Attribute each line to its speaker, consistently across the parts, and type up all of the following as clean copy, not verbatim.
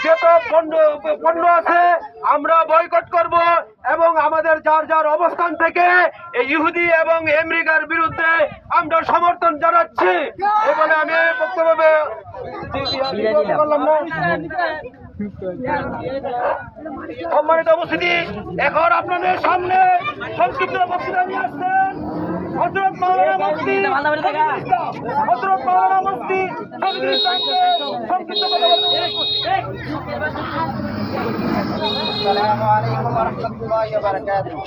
Speaker 1: যত পণ্য আছে আমরা বয়কট করব এবং আমাদের যার যার অবস্থান থেকে এই ইহুদি এবং আমেরিকার বিরুদ্ধে আমরা সমর্থন জানাচ্ছি। এই বলে আমি বক্তব্য করলাম না। সম্মানিত উপস্থিতি, এখন আপনাদের সামনে সংক্ষিপ্ত বক্তৃতা নিয়ে আসছেন হযরত মাওলানা মুফতি হযরত মাওলানা মুফতি শফিকুল ইসলামকে সংক্ষিপ্ত কথা বলতে।
Speaker 2: আসসালামু আলাইকুম ওয়া রাহমাতুল্লাহি ওয়া বারাকাতুহু।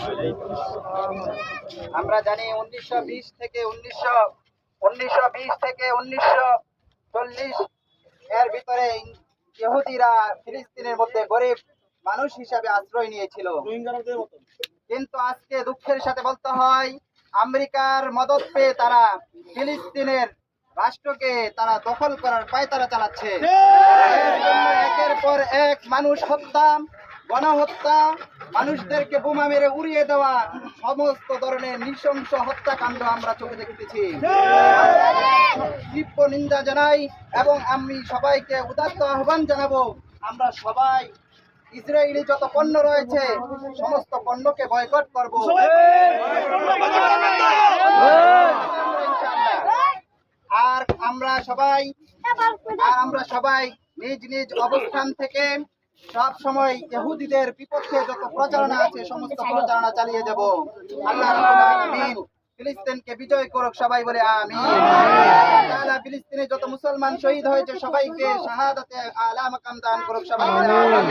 Speaker 2: আমরা জানি 1920 থেকে 1940 এর ভিতরে ইহুদিরা ফিলিস্তিনের মধ্যে গরিব মানুষ হিসাবে আশ্রয় নিয়েছিল, কিন্তু আজকে দুঃখের সাথে বলতে হয় আমেরিকার মদদ পেয়ে তারা ফিলিস্তিনের রাষ্ট্রকে তারা দখল করার পায়তারা চালাচ্ছে। একের পর এক মানুষ হত্যা, গণহত্যা, মানুষদেরকে বোমা মেরে উড়িয়ে দেওয়া, সমস্ত ধরনের নৃশংস হত্যাকাণ্ড আমরা চোখে দেখতেছি। তীব্র নিন্দা জানাই এবং আমি সবাইকে উদাত্ত আহ্বান জানাবো, আমরা সবাই ইসরায়েলি যত পণ্য রয়েছে সমস্ত পণ্যকে বয়কট করব। আর আমরা সবাই নিজ নিজ অবস্থান থেকে সব সময় ইহুদিদের বিপক্ষে যত প্রচারণা আছে সমস্ত প্রচারণা চালিয়ে যাব। আল্লাহ রাব্বুল আলামিন ফিলিস্তিনকে বিজয় করুক, সবাই বলে আমিন। আল্লাহ ফিলিস্তিনে যত মুসলমান শহীদ হয়েছে সবাইকে শাহাদাতে আলা মাকাম দান করুক, সবাই বলে আমিন।